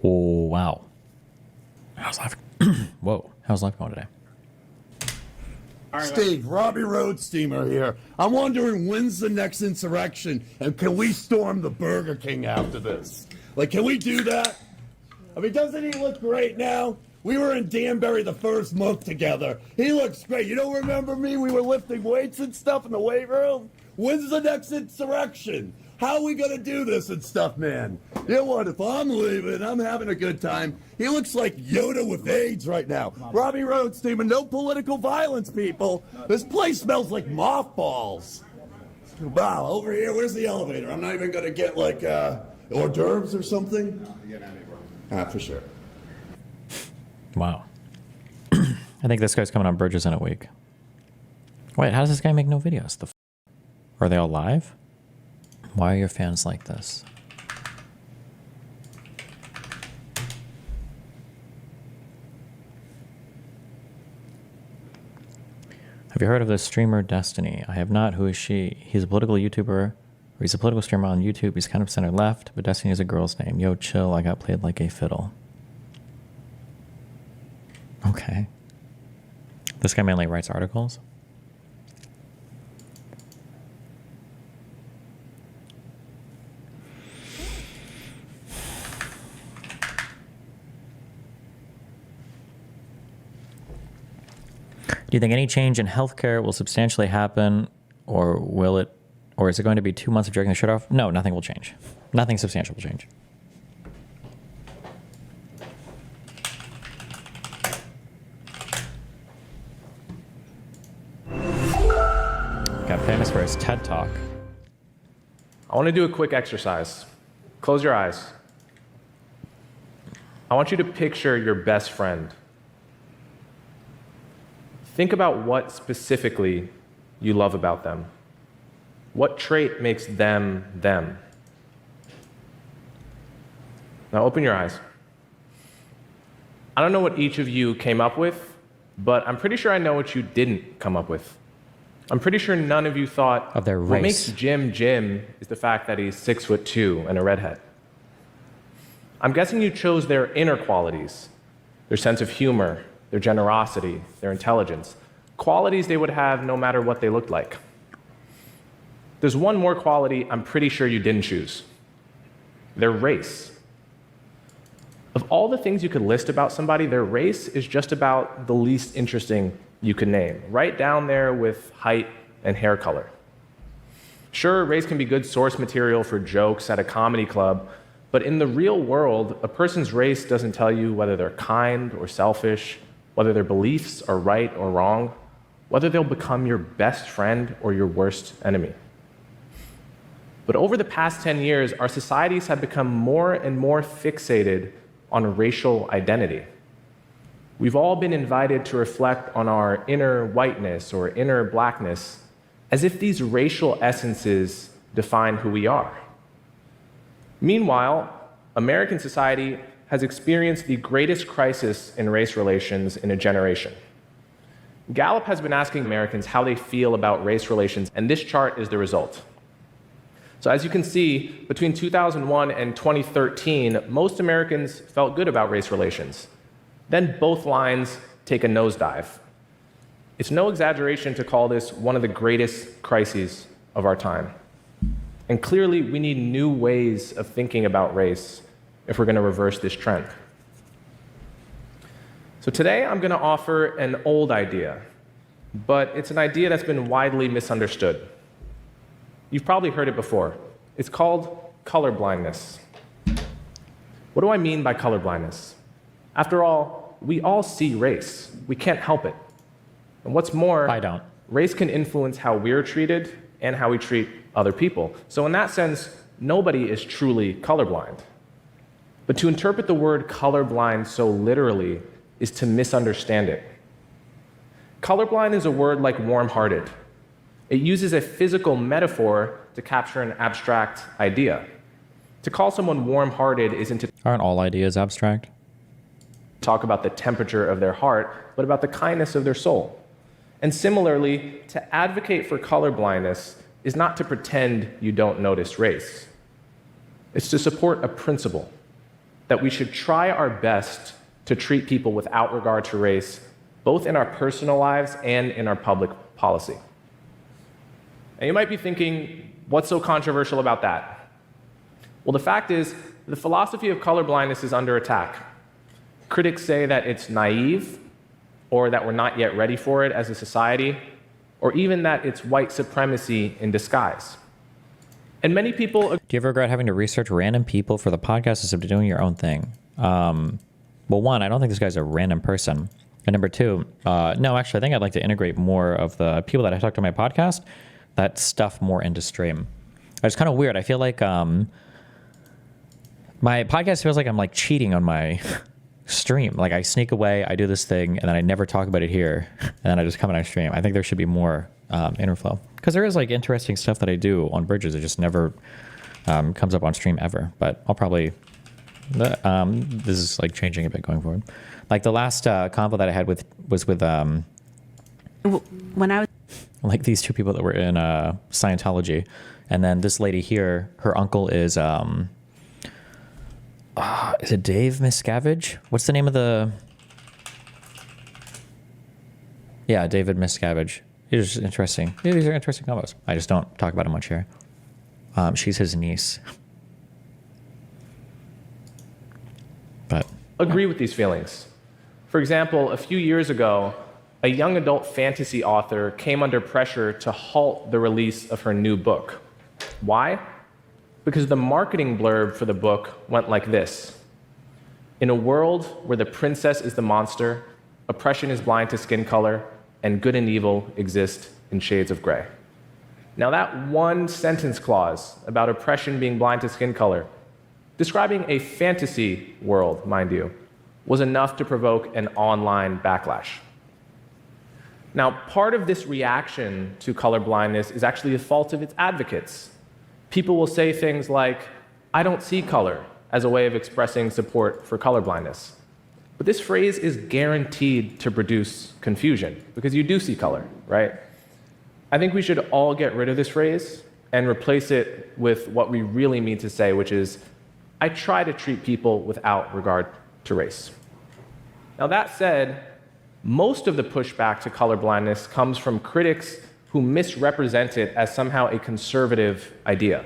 Oh, wow. How's life? Whoa. How's life going today? Steve, Robby roadsteamer here. I'm wondering when's the next insurrection, and can we storm the Burger King after this? Like, can we do that? I mean, doesn't he look great now? We were in Danbury the first month together. He looks great. You don't remember me? We were lifting weights and stuff in the weight room. When's the next insurrection? How are we going to do this and stuff, man? You know what? If I'm leaving, I'm having a good time. He looks like Yoda with AIDS right now. Robby roadsteamer, no political violence, people. This place smells like mothballs. Wow, over here, where's the elevator? I'm not even going to get, like, hors d'oeuvres or something? For sure. Wow. I think this guy's coming on Bridges in a week. Wait, how does this guy make no videos? Are they all live? Why are your fans like this? Have you heard of this streamer Destiny? I have not. Who is she? He's a political YouTuber, or he's a political streamer on YouTube. He's kind of center left, but Destiny is a girl's name. Yo, chill. I got played like a fiddle. Okay. This guy mainly writes articles. Do you think any change in healthcare will substantially happen, or is it going to be 2 months of jerking the shit off? No, nothing will change. Nothing substantial will change. Got famous for his TED Talk. I want to do a quick exercise. Close your eyes. I want you to picture your best friend. Think about what specifically you love about them. What trait makes them them? Now open your eyes. I don't know what each of you came up with, but I'm pretty sure I know what you didn't come up with. I'm pretty sure none of you thought of their race. What makes Jim Jim is the fact that he's 6'2" and a redhead. I'm guessing you chose their inner qualities, their sense of humor, their generosity, their intelligence, qualities they would have no matter what they looked like. There's one more quality I'm pretty sure you didn't choose: their race. Of all the things you could list about somebody, their race is just about the least interesting you could name, right down there with height and hair color. Sure, race can be good source material for jokes at a comedy club, but in the real world, a person's race doesn't tell you whether they're kind or selfish, whether their beliefs are right or wrong, whether they'll become your best friend or your worst enemy. But over the past 10 years, our societies have become more and more fixated on racial identity. We've all been invited to reflect on our inner whiteness or inner blackness as if these racial essences define who we are. Meanwhile, American society has experienced the greatest crisis in race relations in a generation. Gallup has been asking Americans how they feel about race relations, and this chart is the result. So as you can see, between 2001 and 2013, most Americans felt good about race relations. Then both lines take a nosedive. It's no exaggeration to call this one of the greatest crises of our time. And clearly, we need new ways of thinking about race if we're going to reverse this trend. So today, I'm going to offer an old idea, but it's an idea that's been widely misunderstood. You've probably heard it before. It's called color blindness. What do I mean by color blindness? After all, we all see race. We can't help it. And what's more, I don't. Race can influence how we're treated and how we treat other people. So in that sense, nobody is truly colorblind. But to interpret the word colorblind so literally is to misunderstand it. Colorblind is a word like warm-hearted. It uses a physical metaphor to capture an abstract idea. To call someone warm-hearted isn't to Aren't all ideas abstract? talk about the temperature of their heart, but about the kindness of their soul. And similarly, to advocate for colorblindness is not to pretend you don't notice race. It's to support a principle. that we should try our best to treat people without regard to race, both in our personal lives and in our public policy. And you might be thinking, what's so controversial about that? Well, the fact is, the philosophy of colorblindness is under attack. Critics say that it's naive, or that we're not yet ready for it as a society, or even that it's white supremacy in disguise. And many people... Do you ever regret having to research random people for the podcast instead of doing your own thing? Well, one, I don't think this guy's a random person. And number two, no, actually, I think I'd like to integrate more of the people that I talk to on my podcast, that stuff more into stream. It's kind of weird. I feel like my podcast feels like I'm like cheating on my stream. Like I sneak away, I do this thing, and then I never talk about it here, and then I just come and I stream. I think there should be more interflow, because there is like interesting stuff that I do on bridges. It just never comes up on stream ever. But I'll probably this is like changing a bit going forward. Like the last convo that I had was with when I was like these two people that were in Scientology, and then this lady here, her uncle is it Dave Miscavige? What's the name of the... Yeah, David Miscavige. These are interesting. Yeah, these are interesting combos. I just don't talk about him much here. She's his niece. But agree with these feelings. For example, a few years ago, a young adult fantasy author came under pressure to halt the release of her new book. Why? Because the marketing blurb for the book went like this: in a world where the princess is the monster, oppression is blind to skin color, and good and evil exist in shades of gray. Now that one sentence clause about oppression being blind to skin color, describing a fantasy world, mind you, was enough to provoke an online backlash. Now, part of this reaction to colorblindness is actually the fault of its advocates. People will say things like, "I don't see color," as a way of expressing support for colorblindness. But this phrase is guaranteed to produce confusion, because you do see color, right? I think we should all get rid of this phrase and replace it with what we really mean to say, which is, I try to treat people without regard to race. Now that said, most of the pushback to colorblindness comes from critics who misrepresent it as somehow a conservative idea.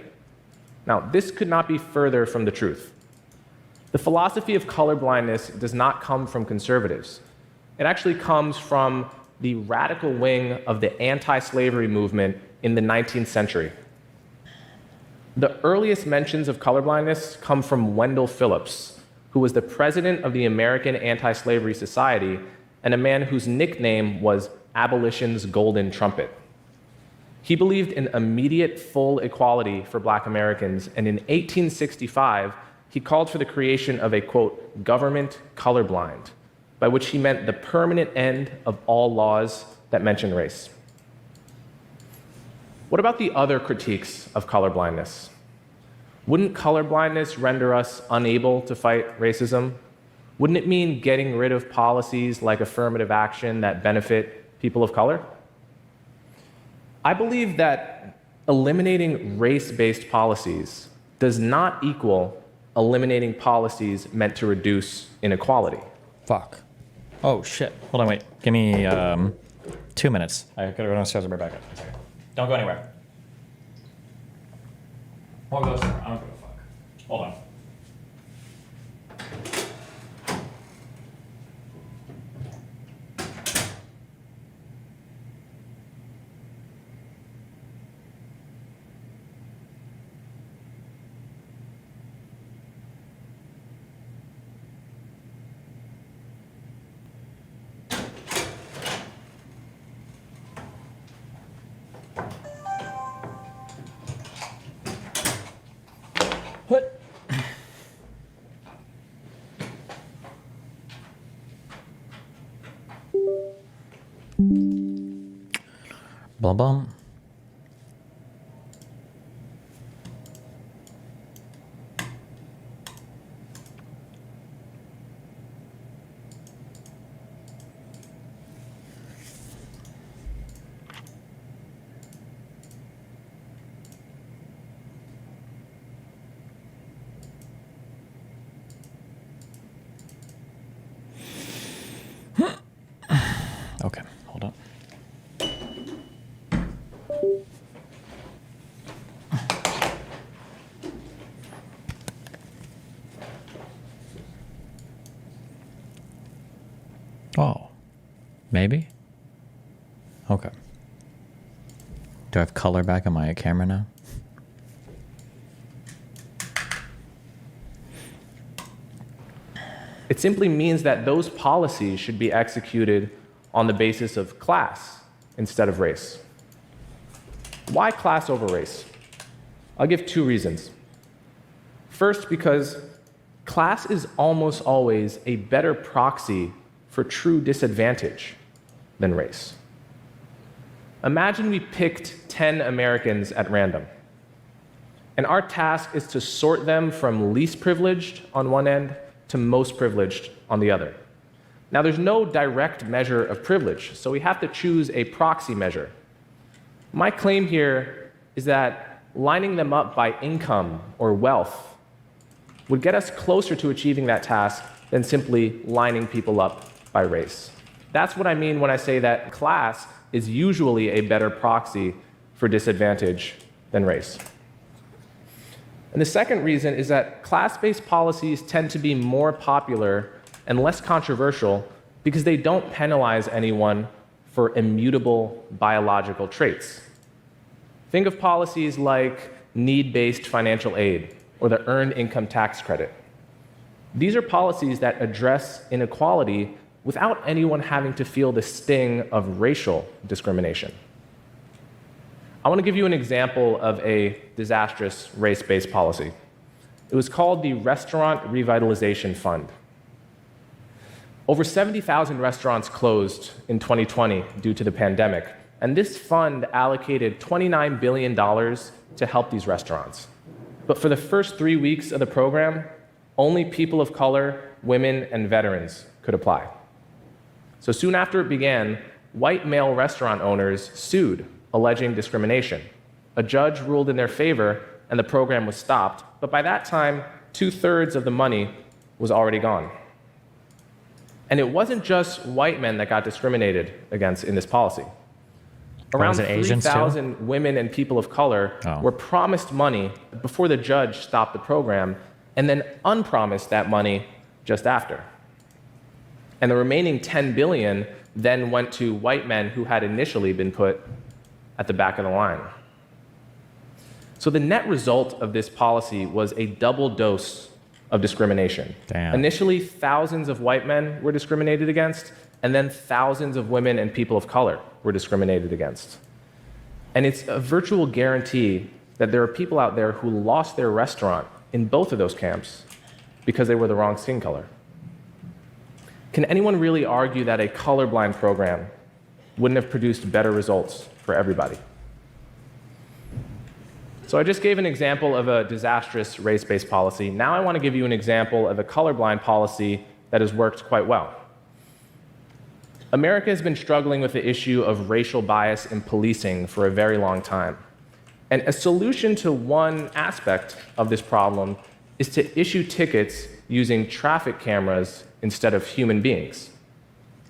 Now, this could not be further from the truth. The philosophy of colorblindness does not come from conservatives. It actually comes from the radical wing of the anti-slavery movement in the 19th century. The earliest mentions of colorblindness come from Wendell Phillips, who was the president of the American Anti-Slavery Society and a man whose nickname was Abolition's Golden Trumpet. He believed in immediate full equality for Black Americans, and in 1865, he called for the creation of a, quote, government colorblind, by which he meant the permanent end of all laws that mention race. What about the other critiques of colorblindness? Wouldn't colorblindness render us unable to fight racism? Wouldn't it mean getting rid of policies like affirmative action that benefit people of color? I believe that eliminating race-based policies does not equal eliminating policies meant to reduce inequality. fuck. Oh shit. Hold on, wait. Give me 2 minutes. I gotta go downstairs and be right back up. Don't go anywhere. Or go somewhere. I don't give a fuck. Hold on. What? Bum bum. Oh, maybe? Okay. Do I have color back on my camera now? It simply means that those policies should be executed on the basis of class instead of race. Why class over race? I'll give 2 reasons. First, because class is almost always a better proxy for true disadvantage than race. Imagine we picked 10 Americans at random, and our task is to sort them from least privileged on one end to most privileged on the other. Now, there's no direct measure of privilege, so we have to choose a proxy measure. My claim here is that lining them up by income or wealth would get us closer to achieving that task than simply lining people up by race. That's what I mean when I say that class is usually a better proxy for disadvantage than race. And the second reason is that class-based policies tend to be more popular and less controversial because they don't penalize anyone for immutable biological traits. Think of policies like need-based financial aid or the earned income tax credit. These are policies that address inequality without anyone having to feel the sting of racial discrimination. I want to give you an example of a disastrous race-based policy. It was called the Restaurant Revitalization Fund. Over 70,000 restaurants closed in 2020 due to the pandemic, and this fund allocated $29 billion to help these restaurants. But for the first 3 weeks of the program, only people of color, women, and veterans could apply. So soon after it began, white male restaurant owners sued, alleging discrimination. A judge ruled in their favor, and the program was stopped. But by that time, 2/3 of the money was already gone. And it wasn't just white men that got discriminated against in this policy. Around 3,000 women and people of color were promised money before the judge stopped the program, and then unpromised that money just after. And the remaining $10 billion then went to white men who had initially been put at the back of the line. So the net result of this policy was a double dose of discrimination. Damn. Initially, thousands of white men were discriminated against, and then thousands of women and people of color were discriminated against. And it's a virtual guarantee that there are people out there who lost their restaurant in both of those camps because they were the wrong skin color. Can anyone really argue that a colorblind program wouldn't have produced better results for everybody? So I just gave an example of a disastrous race-based policy. Now I want to give you an example of a colorblind policy that has worked quite well. America has been struggling with the issue of racial bias in policing for a very long time. And a solution to one aspect of this problem is to issue tickets using traffic cameras instead of human beings.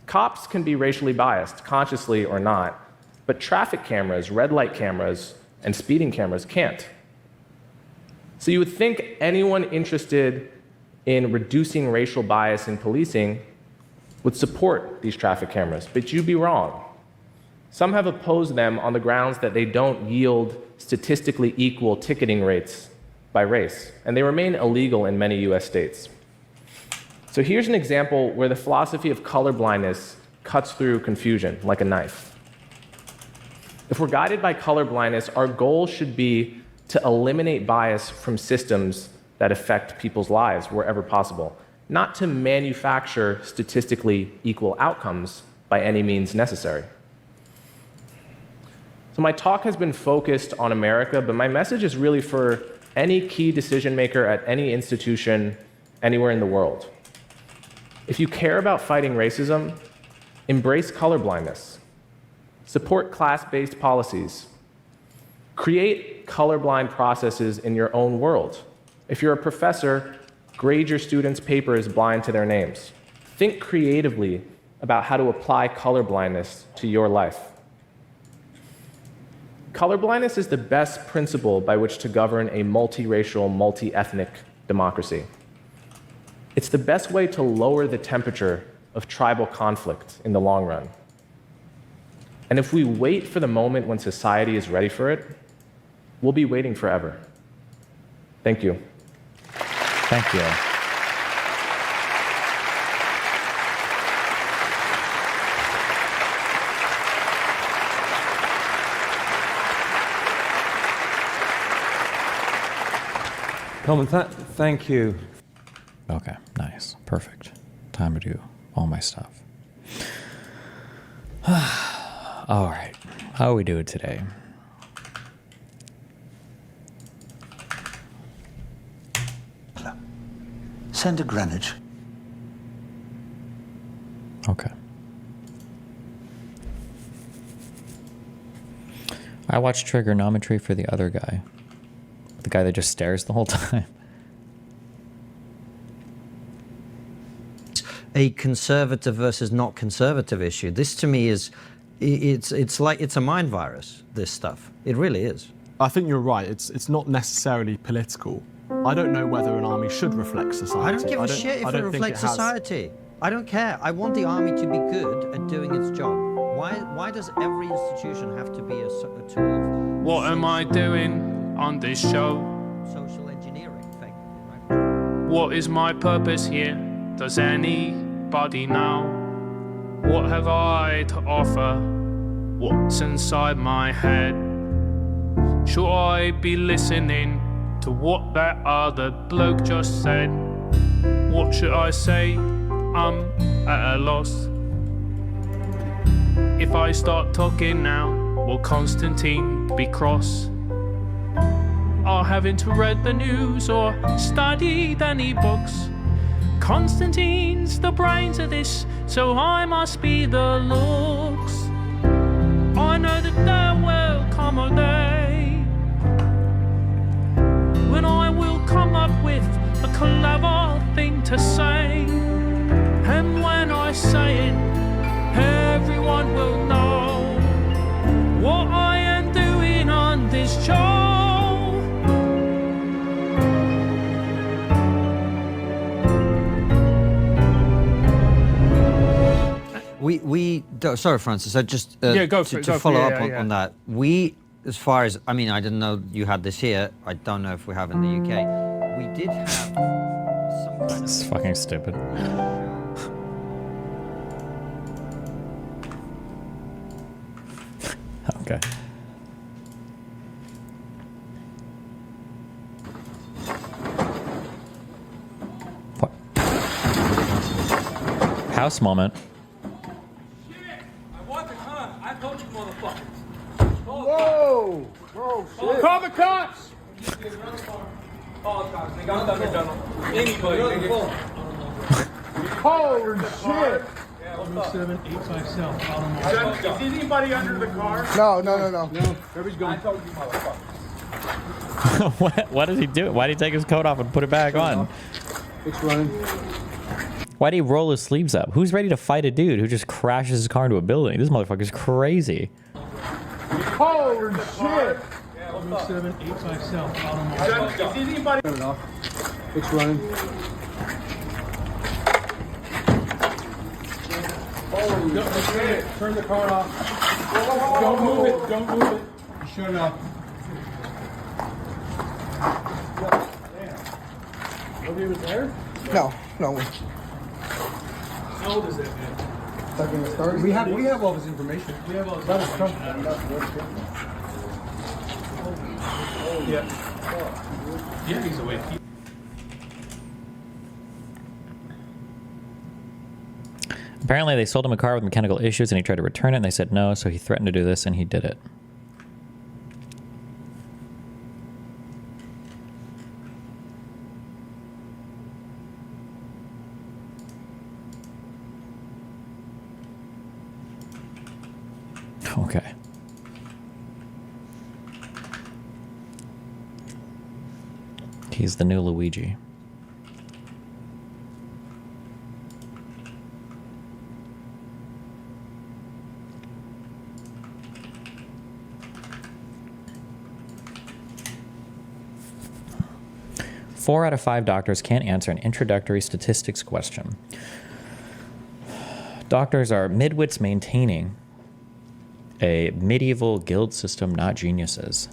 Cops can be racially biased, consciously or not, but traffic cameras, red light cameras, and speeding cameras can't. So you would think anyone interested in reducing racial bias in policing would support these traffic cameras, but you'd be wrong. Some have opposed them on the grounds that they don't yield statistically equal ticketing rates by race, and they remain illegal in many US states. So here's an example where the philosophy of colorblindness cuts through confusion like a knife. If we're guided by colorblindness, our goal should be to eliminate bias from systems that affect people's lives wherever possible, not to manufacture statistically equal outcomes by any means necessary. So my talk has been focused on America, but my message is really for any key decision maker at any institution anywhere in the world. If you care about fighting racism, embrace colorblindness. Support class-based policies. Create colorblind processes in your own world. If you're a professor, grade your students' papers blind to their names. Think creatively about how to apply colorblindness to your life. Colorblindness is the best principle by which to govern a multiracial, multi-ethnic democracy. It's the best way to lower the temperature of tribal conflict in the long run. And if we wait for the moment when society is ready for it, we'll be waiting forever. Thank you. Thank you. Coleman, thank you. Okay, nice. Perfect. Time to do all my stuff. All right. How we do it today? Send to Greenwich. Okay. I watched Trigonometry for the other guy. The guy that just stares the whole time. A conservative versus not conservative issue. This to me is, it's like it's a mind virus, this stuff. It really is. I think you're right. It's not necessarily political. I don't know whether an army should reflect society. I don't give a shit if it reflects society. I don't care. I want the army to be good at doing its job. Why does every institution have to be a tool of... What am I doing on this show? Social engineering, effectively, right? What is my purpose here? Does anybody know? What have I to offer? What's inside my head? Should I be listening to what that other bloke just said? What should I say? I'm at a loss. If I start talking now, will Constantine be cross? I haven't read the news or studied any books. Constantine's the brains of this, so I must be the looks. I know that there will come a day when I will come up with a clever thing to say. And when I say it, everyone will know what I am doing on this show. Sorry, Francis. I just go for it, to follow up on that. We, as far as I mean, I didn't know you had this here. I don't know if we have in the UK. We did have some kind of... It's fucking stupid. Okay. What? House moment. Whoa! Whoa, shit. Call the cops! Holy shit! Is anybody under the car? No. What does he do? Why did he take his coat off and put it back on? It's running. Why did he roll his sleeves up? Who's ready to fight a dude who just crashes his car into a building? This motherfucker's crazy. Holy shit! Is anybody? It's running. Turn the car off. Don't move it. Don't move it. Shut up. Nobody was there? No. How old is that man? We have all this information. We have all this information. Yeah. Yeah, he's awake. Apparently they sold him a car with mechanical issues and he tried to return it and they said no, so he threatened to do this and he did it. Okay. He's the new Luigi. Four out of 5 doctors can't answer an introductory statistics question. Doctors are midwits maintaining a medieval guild system, not geniuses.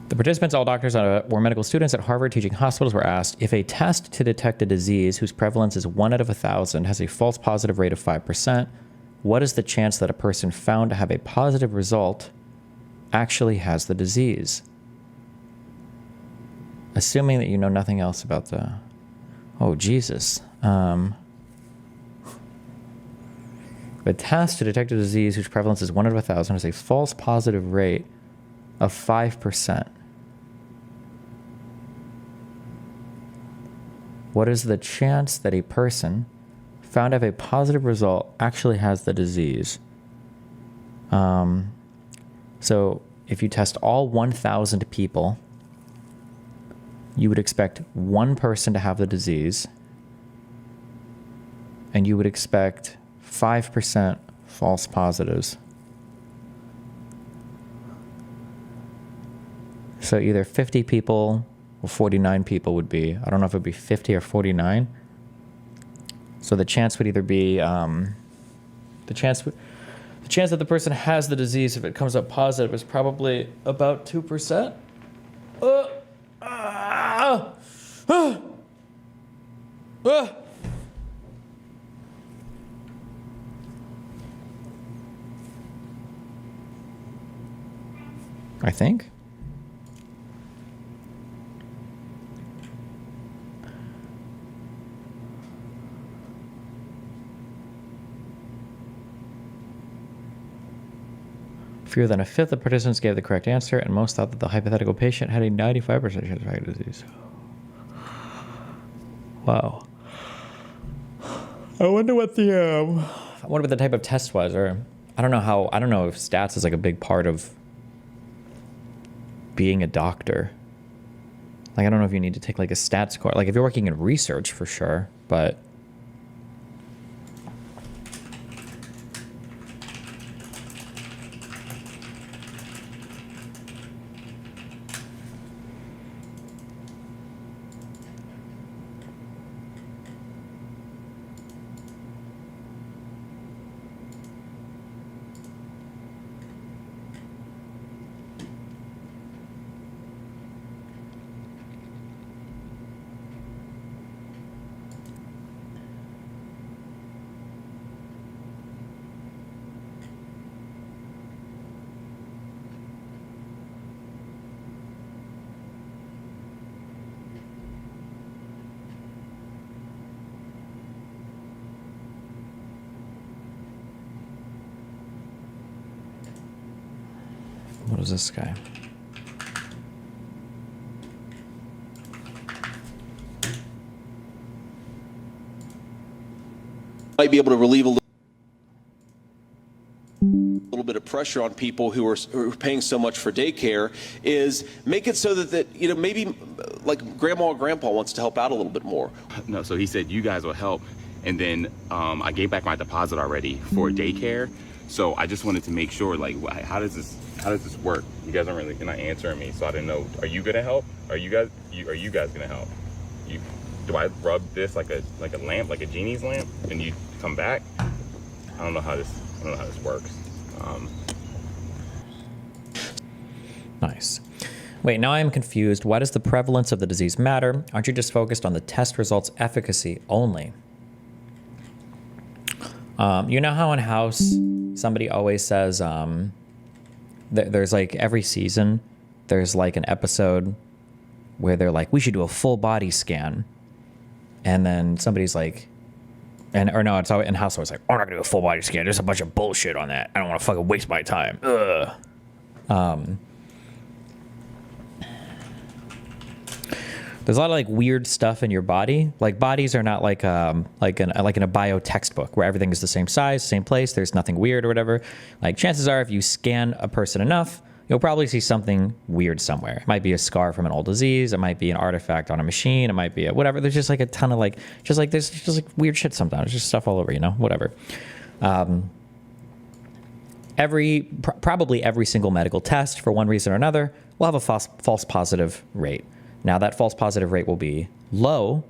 The participants, all doctors, were medical students at Harvard teaching hospitals, were asked if a test to detect a disease whose prevalence is 1 out of 1,000 has a false positive rate of 5%, what is the chance that a person found to have a positive result actually has the disease? Assuming that you know nothing else about the... Oh, Jesus. A test to detect a disease whose prevalence is 1 out of 1,000 has a false positive rate of 5%. What is the chance that a person found to have a positive result actually has the disease? So if you test all 1,000 people, you would expect one person to have the disease, and you would expect 5% false positives. So either 50 people or 49 people would be, I don't know if it would be 50 or 49. So the chance would either be, the chance that the person has the disease, if it comes up positive, is probably about 2%. I think. Fewer than a fifth of participants gave the correct answer, and most thought that the hypothetical patient had a 95% chance of having disease. Wow. I wonder what the type of test was, or I don't know if stats is like a big part of being a doctor. Like, I don't know if you need to take like a stats course. Like if you're working in research, for sure, but what is this guy? Might be able to relieve a little bit of pressure on people who are paying so much for daycare, is make it so that you know, maybe like grandma or grandpa wants to help out a little bit more. No, so he said you guys will help, and then I gave back my deposit already for daycare. So I just wanted to make sure, like, how does this work? You guys aren't really not answering me, so I didn't know. Are you gonna help? Are you guys gonna help? Do I rub this like a lamp, like a genie's lamp, and you come back? I don't know how this works. Nice. Wait, now I am confused. Why does the prevalence of the disease matter? Aren't you just focused on the test results efficacy only? You know how in House somebody always says there's like every season there's like an episode where they're like, we should do a full body scan, and then somebody's like, or no, it's always in House always like, we're not gonna do a full body scan, there's a bunch of bullshit on that, I don't want to fucking waste my time. There's a lot of like weird stuff in your body. Like bodies are not like in a bio textbook where everything is the same size, same place. There's nothing weird or whatever. Like chances are, if you scan a person enough, you'll probably see something weird somewhere. It might be a scar from an old disease. It might be an artifact on a machine. It might be whatever. There's just like a ton of there's just like weird shit sometimes. There's just stuff all over, you know, whatever. probably every single medical test for one reason or another will have a false positive rate. Now that false positive rate will be low,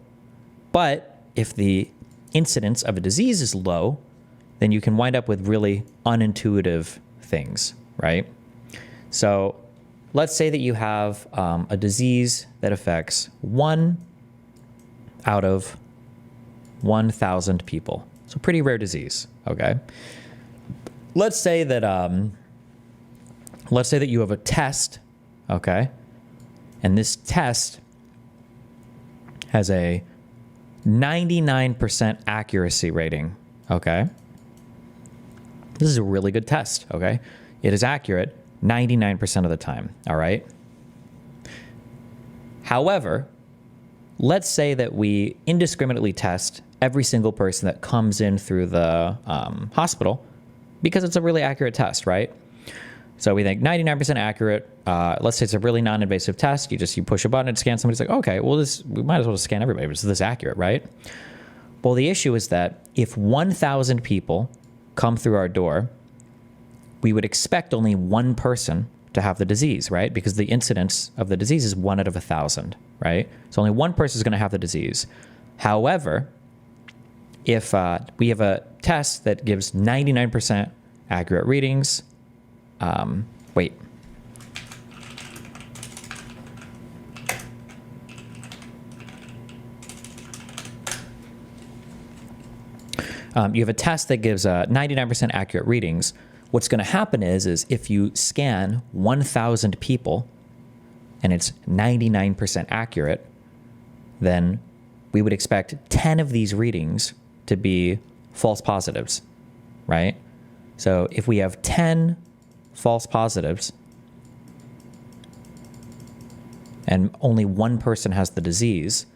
but if the incidence of a disease is low, then you can wind up with really unintuitive things, right? So let's say that you have a disease that affects 1 out of 1,000 people. So pretty rare disease, okay? Let's say that you have a test, okay? And this test has a 99% accuracy rating, okay? This is a really good test, okay? It is accurate 99% of the time, all right? However, let's say that we indiscriminately test every single person that comes in through the hospital because it's a really accurate test, right? So we think 99% accurate. Let's say it's a really non-invasive test. You push a button and scan somebody. It's like, okay, well, we might as well just scan everybody. But is this accurate, right? Well, the issue is that if 1,000 people come through our door, we would expect only one person to have the disease, right? Because the incidence of the disease is 1 out of 1,000, right? So only one person is going to have the disease. However, if we have a test that gives 99% accurate readings, wait. You have a test that gives 99% accurate readings. What's going to happen is if you scan 1,000 people and it's 99% accurate, then we would expect 10 of these readings to be false positives, right? So if we have 10 false positives and only one person has the disease,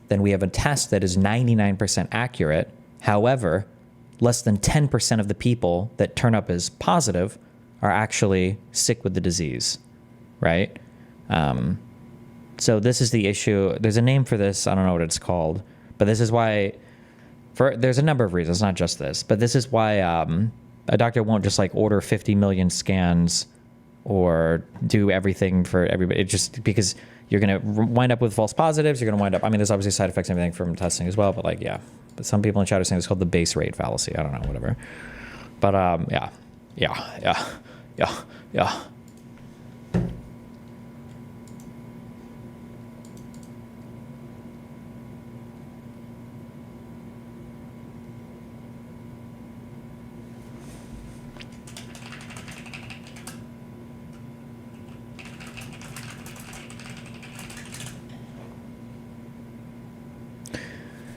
then we have a test that is 99% accurate. However, less than 10% of the people that turn up as positive are actually sick with the disease, right? So this is the issue. There's a name for this. I don't know what it's called, but this is why, there's a number of reasons, not just this, but this is why a doctor won't just like order 50 million scans or do everything for everybody. It's just because you're going to wind up with false positives. You're going to wind up, I mean, there's obviously side effects and everything from testing as well, but like, yeah. But some people in chat are saying it's called the base rate fallacy. I don't know, whatever. But yeah.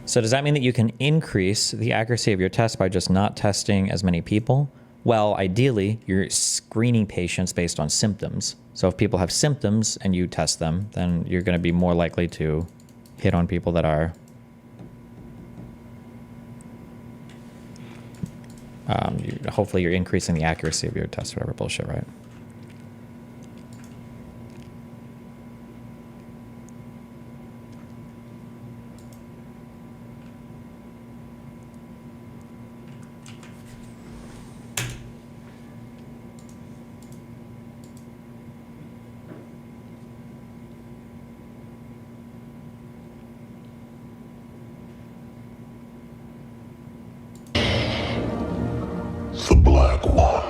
So does that mean that you can increase the accuracy of your test by just not testing as many people? Well, ideally, you're screening patients based on symptoms. So if people have symptoms and you test them, then you're going to be more likely to hit on people that are hopefully you're increasing the accuracy of your test, whatever bullshit, right? The Black One.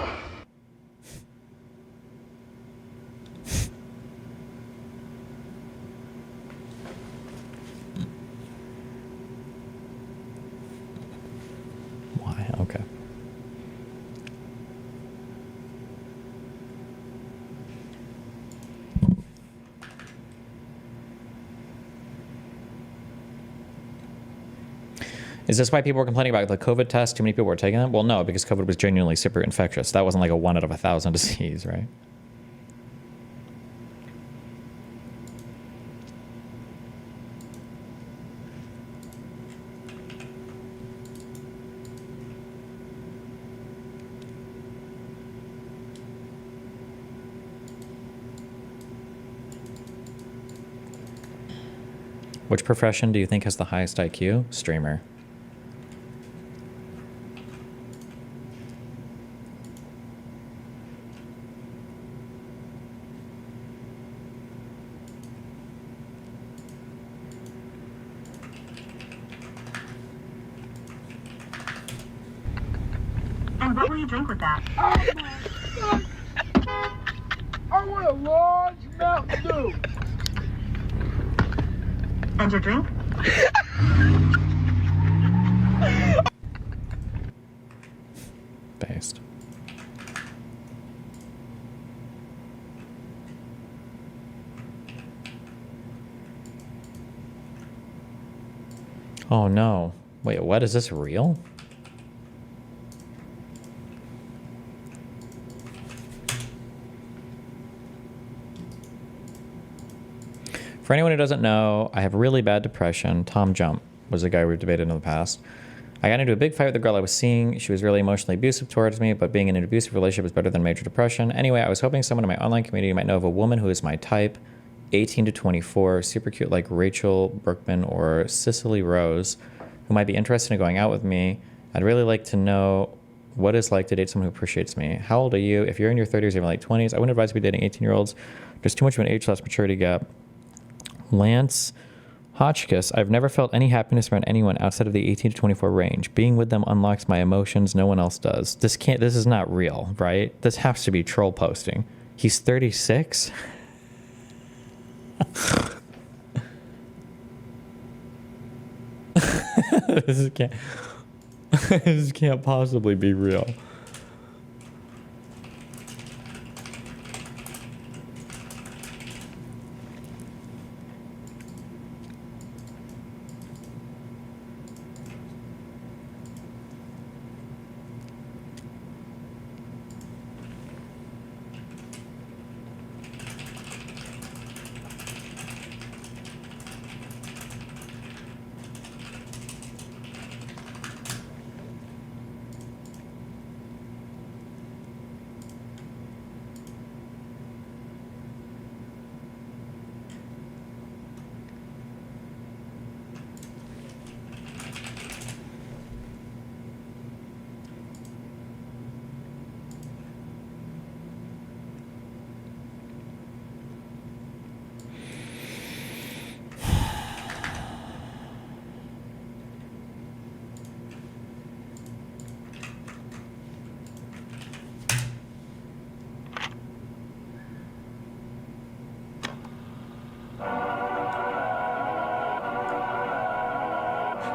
Why? Okay. Is this why people were complaining about the COVID test? Too many people were taking them? Well, no, because COVID was genuinely super infectious. That wasn't like a 1 out of 1,000 disease, right? Which profession do you think has the highest IQ? Streamer. And what will you drink with that? I want a large Mountain Dew. And your drink? Based. Oh no. Wait, what? Is this real? For anyone who doesn't know, I have really bad depression. Tom Jump was a guy we've debated in the past. I got into a big fight with the girl I was seeing. She was really emotionally abusive towards me, but being in an abusive relationship is better than major depression. Anyway, I was hoping someone in my online community might know of a woman who is my type, 18 to 24, super cute like Rachel Brookman or Cicely Rose, who might be interested in going out with me. I'd really like to know what it's like to date someone who appreciates me. How old are you? If you're in your 30s or even late 20s, I wouldn't advise you dating 18-year-olds. There's too much of an age/maturity gap. Lance Hotchkiss, I've never felt any happiness around anyone outside of the 18 to 24 range. Being with them unlocks my emotions. No one else does. This is not real, right? This has to be troll posting. He's 36? This can't possibly be real.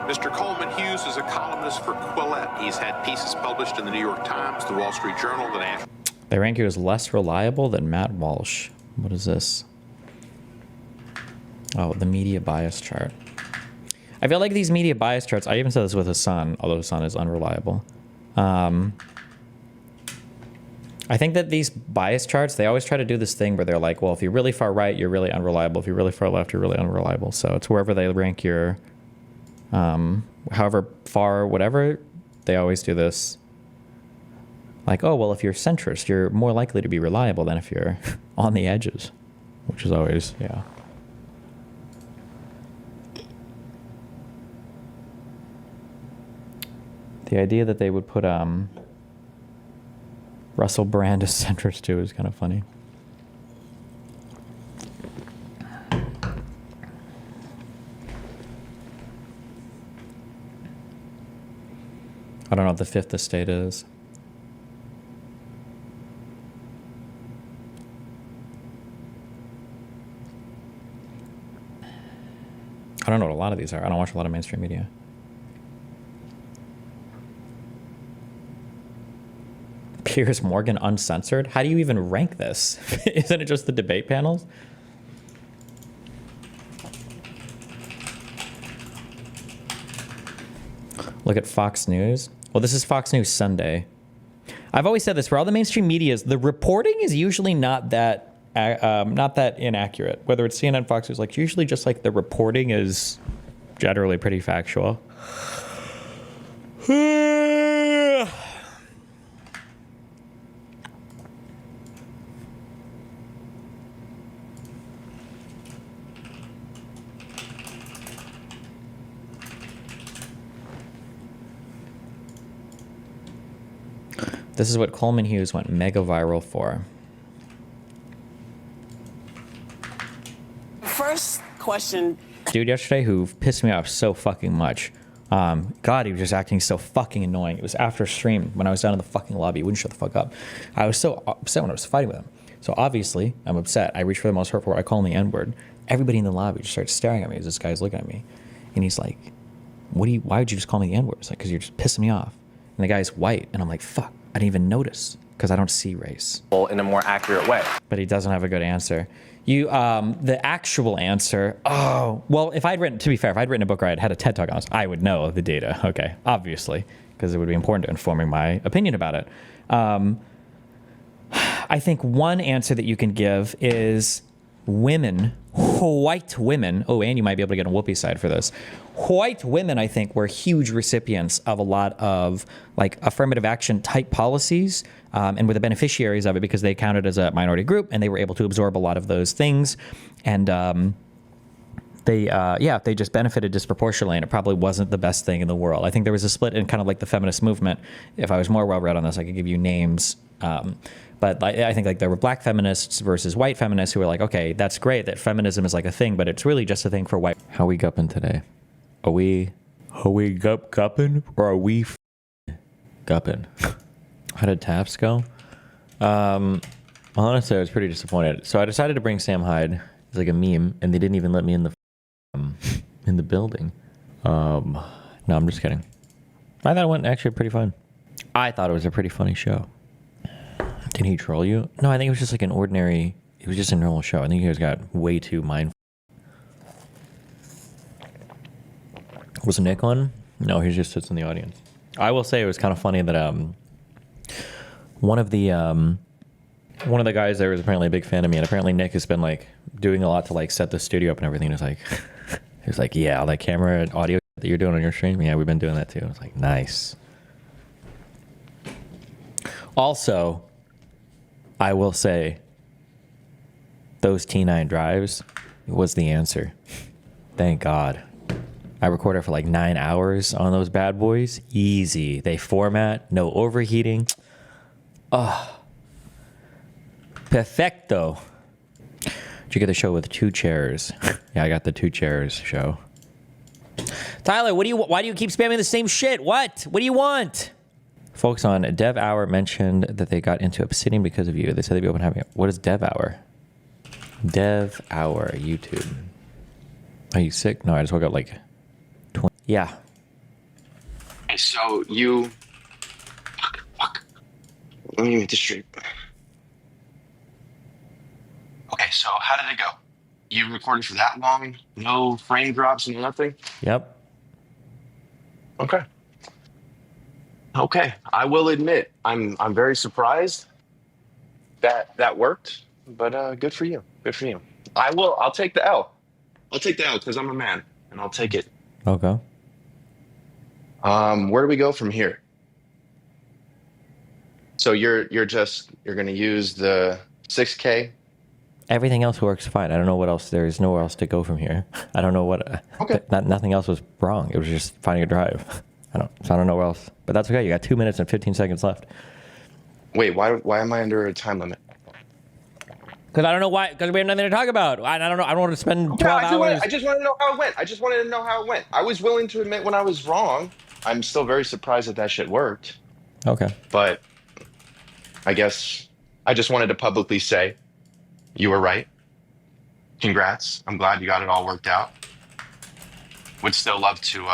Mr. Coleman Hughes is a columnist for Quillette. He's had pieces published in the New York Times, the Wall Street Journal, the National... They rank you as less reliable than Matt Walsh. What is this? Oh, the media bias chart. I feel like these media bias charts, I even said this with Hassan, although Hassan is unreliable. I think that these bias charts, they always try to do this thing where they're like, well, if you're really far right, you're really unreliable. If you're really far left, you're really unreliable. So it's wherever they rank your... however far, whatever, they always do this. Like, oh, well, if you're centrist, you're more likely to be reliable than if you're on the edges, which is always, yeah. The idea that they would put Russell Brand as centrist too is kind of funny. I don't know what the fifth estate is. I don't know what a lot of these are. I don't watch a lot of mainstream media. Piers Morgan uncensored? How do you even rank this? Isn't it just the debate panels? Look at Fox News. Well, this is Fox News Sunday. I've always said this, for all the mainstream medias, the reporting is usually not that inaccurate. Whether it's CNN, Fox News, like usually just like the reporting is generally pretty factual. This is what Coleman Hughes went mega viral for. First question. Dude yesterday who pissed me off so fucking much God, he was just acting so fucking annoying. It was after stream when I was down in the fucking lobby. He wouldn't shut the fuck up. I was so upset when I was fighting with him. So obviously, I'm upset. I reach for the most hurtful word. I call him the N-word. Everybody in the lobby just starts staring at me as this guy's looking at me. And he's like, why would you just call me the N-word? It's like, because you're just pissing me off. And the guy's white. And I'm like, fuck, I didn't even notice because I don't see race. In a more accurate way. But he doesn't have a good answer. The actual answer, well, if I'd written a book or I'd had a TED Talk on this, I would know the data, okay, obviously, because it would be important to informing my opinion about it. I think one answer that you can give is women, white women, and you might be able to get a whoopee side for this. White women, I think, were huge recipients of a lot of like affirmative action type policies and were the beneficiaries of it because they counted as a minority group and they were able to absorb a lot of those things. And they just benefited disproportionately, and it probably wasn't the best thing in the world. I think there was a split in kind of like the feminist movement. If I was more well-read on this, I could give you names. But I think like there were black feminists versus white feminists who were like, okay, that's great that feminism is like a thing, but it's really just a thing for white. How we gupping today? Are we gupping or are we gupping? How did Taps go? Honestly, I was pretty disappointed. So I decided to bring Sam Hyde. It's like a meme, and they didn't even let me in the building. No, I'm just kidding. I thought it went actually pretty fun. I thought it was a pretty funny show. Did he troll you? No, I think it was just like it was just a normal show. I think you guys got way too mindful. Was Nick on? No, he just sits in the audience. I will say it was kind of funny that one of the guys there was apparently a big fan of me, and apparently Nick has been like doing a lot to like set the studio up and everything. He was like, yeah, all that camera and audio that you're doing on your stream, yeah, we've been doing that too. I was like, nice. Also, I will say those T9 drives was the answer. Thank God. I recorded for like 9 hours on those bad boys. Easy. They format, no overheating. Perfecto. Did you get the show with 2 chairs? Yeah, I got the 2 chairs show. Tyler, why do you keep spamming the same shit? What do you want? Folks on Dev Hour mentioned that they got into Obsidian because of you. They said they'd be open having it. What is Dev Hour? Dev Hour, YouTube. Are you sick? No, I just woke up like 20. Yeah. Okay, so you... Fuck. Let me make this straight. Okay, so how did it go? You recorded for that long? No frame drops and nothing? Yep. Okay, I will admit I'm very surprised that worked, but good for you. Good for you. I'll take the L. I'll take the L because I'm a man, and I'll take it. Okay. Where do we go from here? So you're gonna use the 6K. Everything else works fine. I don't know what else. There is nowhere else to go from here. I don't know what. Okay. Nothing else was wrong. It was just finding a drive. I don't know where else. But that's okay. You got 2 minutes and 15 seconds left. Wait, why am I under a time limit? Because I don't know why. Because we have nothing to talk about. I don't know. I don't want to spend 12 hours. I just want to know how it went. I was willing to admit when I was wrong. I'm still very surprised that shit worked. Okay. But I guess I just wanted to publicly say you were right. Congrats. I'm glad you got it all worked out. Would still love to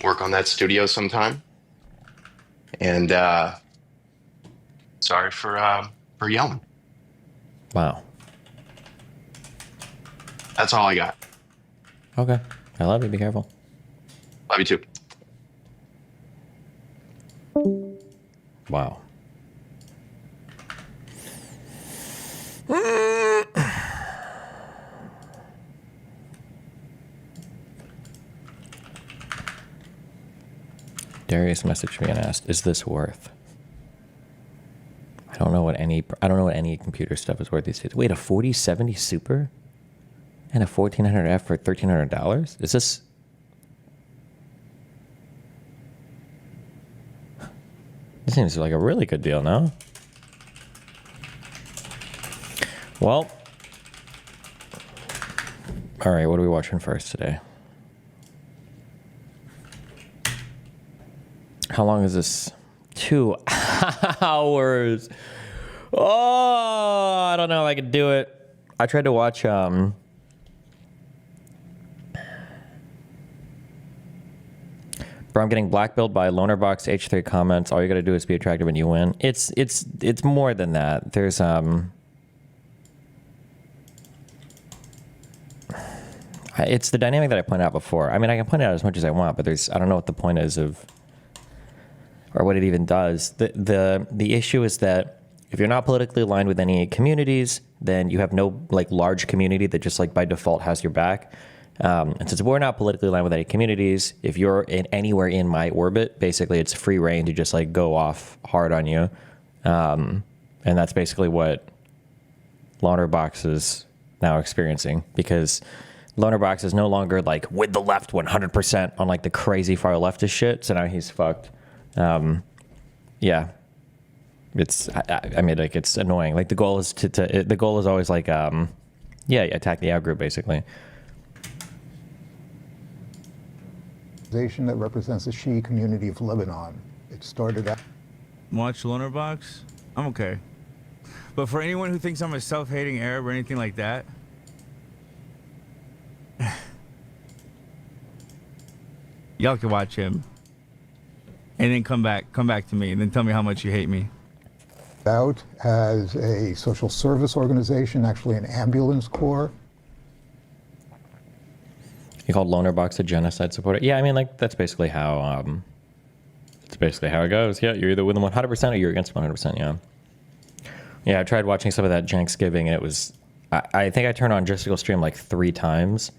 work on that studio sometime. And sorry for yelling. Wow. That's all I got. Okay. I love you. Be careful. Love you too. Wow. Darius messaged me and asked, "Is this worth?" I don't know what any computer stuff is worth these days. Wait, a 4070 Super and a 1400F for $1,300? Is this? This seems like a really good deal, no? Well, all right. What are we watching first today? How long is this? 2 hours. Oh, I don't know if I could do it. I tried to watch Bro, I'm getting blackballed by Lonerbox H3 comments. All you gotta do is be attractive and you win. It's more than that. There's it's the dynamic that I pointed out before. I mean, I can point it out as much as I want, but I don't know what the point is of, or what it even does. The issue is that if you're not politically aligned with any communities, then you have no like large community that just like by default has your back. And since we're not politically aligned with any communities, if you're anywhere in my orbit, basically it's free reign to just like go off hard on you. And that's basically what Lonerbox is now experiencing, because Lonerbox is no longer like with the left 100% on like the crazy far leftist shit. So now he's fucked. Yeah. It's, I mean, like it's annoying. Like the goal is the goal is always like, yeah, attack the out group basically. That represents the Shi'i community of Lebanon. It started out. Watch Lonerbox? I'm okay. But for anyone who thinks I'm a self-hating Arab or anything like that, y'all can watch him and then come back to me and then tell me how much you hate me. Out as a social service organization, actually an ambulance corps. You called Lonerbox a genocide supporter? Yeah, I mean, like that's basically how it goes. Yeah, you're either with them 100% or you're against 100%. Yeah. Yeah, I tried watching some of that Janksgiving, and it was. I think I turned on Statistical stream like 3 times.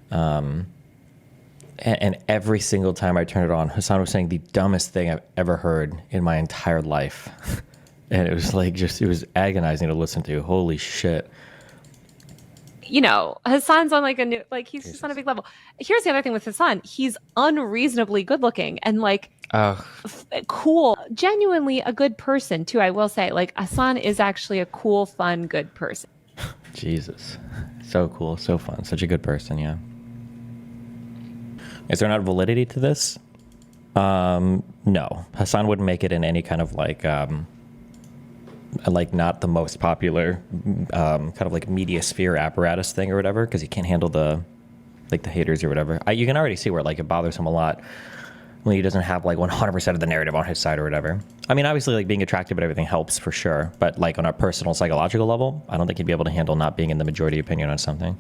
And every single time I turned it on, Hassan was saying the dumbest thing I've ever heard in my entire life, and it was like it was agonizing to listen to. Holy shit. You know, Hassan's on like he's just on a big level. Here's the other thing with Hassan. He's unreasonably good looking and like cool, genuinely a good person too. I will say, like, Hassan is actually a cool, fun, good person. Jesus. So cool, so fun, such a good person. Yeah. Is there not validity to this? No. Hassan wouldn't make it in any kind of like not the most popular kind of like media sphere apparatus thing or whatever, because he can't handle the haters or whatever. You can already see where like it bothers him a lot when he doesn't have like 100% of the narrative on his side or whatever. I mean, obviously like being attractive and everything helps for sure, but like on a personal psychological level, I don't think he'd be able to handle not being in the majority opinion on something.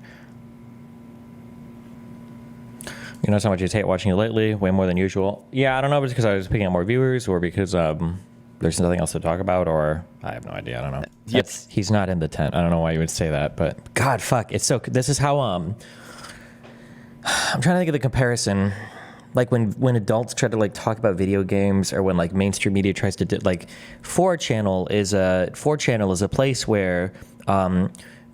You notice how much he's hate watching you lately, way more than usual. Yeah, I don't know if it's because I was picking up more viewers or because there's nothing else to talk about, or I have no idea. I don't know. Yes, he's not in the tent. I don't know why you would say that, but God, fuck. It's so. This is how I'm trying to think of the comparison. Like when adults try to like talk about video games, or when like mainstream media tries to like 4channel is a place where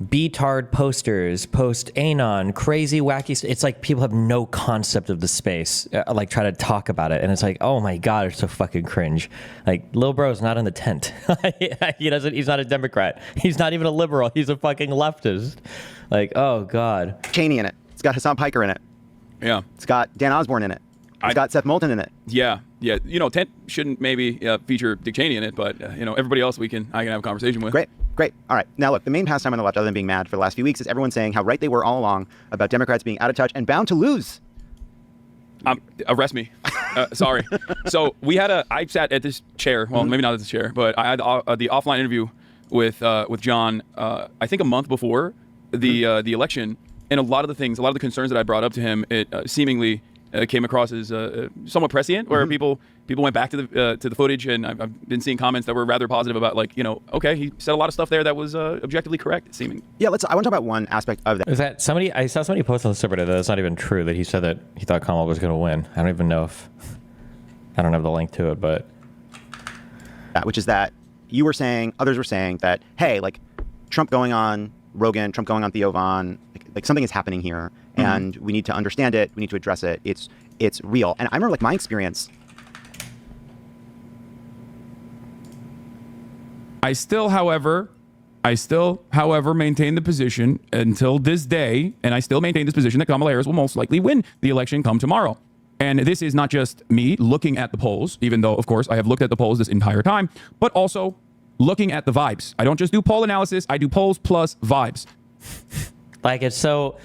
B-tard posters post anon, crazy, wacky. It's like people have no concept of the space, like try to talk about it. And it's like, oh my God, it's so fucking cringe. Like, Lil Bro's not in the tent. He's not a Democrat. He's not even a liberal. He's a fucking leftist. Like, oh God. Cheney in it. It's got Hassan Piker in it. Yeah. It's got Dan Osborne in it. It's got Seth Moulton in it. Yeah. You know, tent shouldn't maybe feature Dick Cheney in it, but you know, everybody else I can have a conversation with. Great. All right. Now, look, the main pastime on the left, other than being mad for the last few weeks, is everyone saying how right they were all along about Democrats being out of touch and bound to lose. Arrest me. Sorry. So I sat at this chair. Well, maybe not at this chair, but I had the offline interview with John, I think a month before the election. And a lot of the concerns that I brought up to him, it seemingly came across as somewhat prescient, where people went back to the footage, and I've been seeing comments that were rather positive about, like, you know, okay, he said a lot of stuff there that was objectively correct, seeming. Yeah, I want to talk about one aspect of that. Is that somebody? I saw somebody post on the subreddit that that's not even true, that he said that he thought Kamala was going to win. I don't even know if I don't have the link to it, but which is that you were saying, others were saying that, hey, like Trump going on Rogan, Trump going on Theo Von, like something is happening here, and we need to understand it. We need to address it. It's real. And I remember, like, my experience. I still, however, maintain the position until this day, and I still maintain this position that Kamala Harris will most likely win the election come tomorrow. And this is not just me looking at the polls, even though, of course, I have looked at the polls this entire time, but also looking at the vibes. I don't just do poll analysis, I do polls plus vibes. Like, it's so...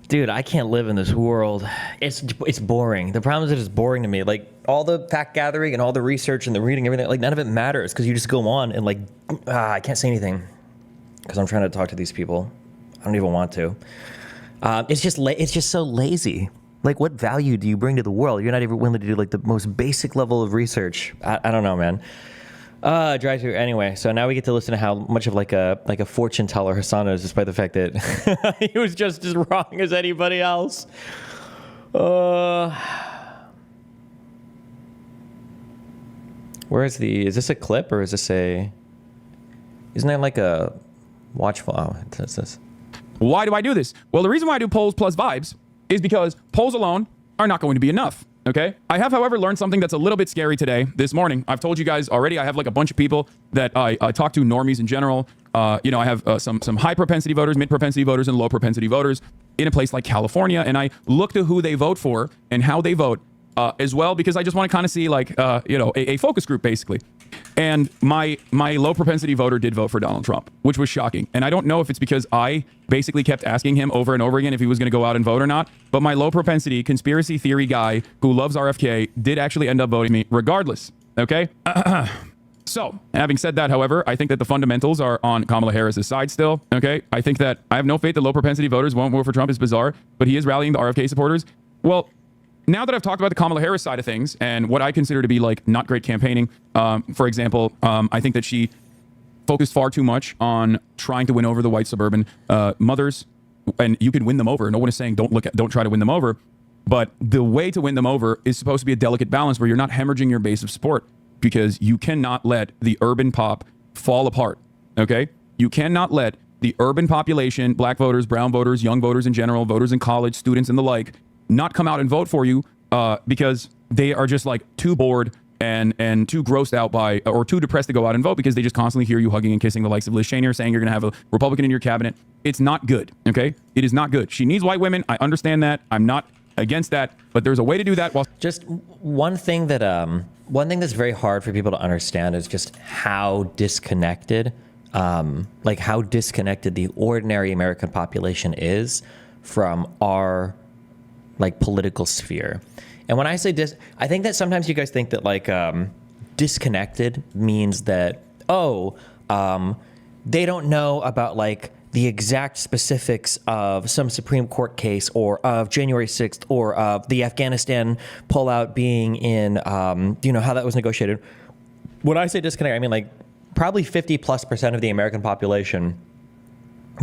Dude, I can't live in this world. It's boring. The problem is that it's boring to me. Like, all the fact gathering and all the research and the reading, everything, like, none of it matters because you just go on and, like, I can't say anything because I'm trying to talk to these people. I don't even want to. It's just so lazy. Like, what value do you bring to the world? You're not even willing to do, like, the most basic level of research. I don't know, man. Drive through. Anyway, so now we get to listen to how much of like a fortune teller Hassan is, despite the fact that he was just as wrong as anybody else. Where is this a clip or is this isn't that like a watchful? Oh, it says this. Why do I do this? Well, the reason why I do polls plus vibes is because polls alone are not going to be enough. Okay. I have, however, learned something that's a little bit scary today, this morning. I've told you guys already, I have like a bunch of people that I talk to, normies in general. I have some high propensity voters, mid propensity voters, and low propensity voters in a place like California. And I look to who they vote for and how they vote as well, because I just want to kind of see like, a focus group basically. And my low propensity voter did vote for Donald Trump, which was shocking. And I don't know if it's because I basically kept asking him over and over again if he was going to go out and vote or not. But my low propensity conspiracy theory guy who loves RFK did actually end up voting me regardless. Okay. So having said that, however, I think that the fundamentals are on Kamala Harris's side still. Okay. I think that I have no faith that low propensity voters won't vote for Trump. It's bizarre, but he is rallying the RFK supporters. Well, now that I've talked about the Kamala Harris side of things and what I consider to be like not great campaigning, for example, I think that she focused far too much on trying to win over the white suburban mothers, and you can win them over. No one is saying don't try to win them over, but the way to win them over is supposed to be a delicate balance where you're not hemorrhaging your base of support, because you cannot let the urban pop fall apart. Okay, you cannot let the urban population, black voters, brown voters, young voters in general, voters in college, students and the like, not come out and vote for you because they are just like too bored and too grossed out by, or too depressed to go out and vote because they just constantly hear you hugging and kissing the likes of Liz Cheney or saying you're going to have a Republican in your cabinet. It's not good. Okay. It is not good. She needs white women. I understand that. I'm not against that, but there's a way to do that. Just one thing that's very hard for people to understand is just how disconnected, how disconnected the ordinary American population is from our political sphere. And when I say I think that sometimes you guys think that disconnected means that, they don't know about the exact specifics of some Supreme Court case or of January 6th or of the Afghanistan pullout being in, how that was negotiated. When I say disconnect, I mean probably 50+% of the American population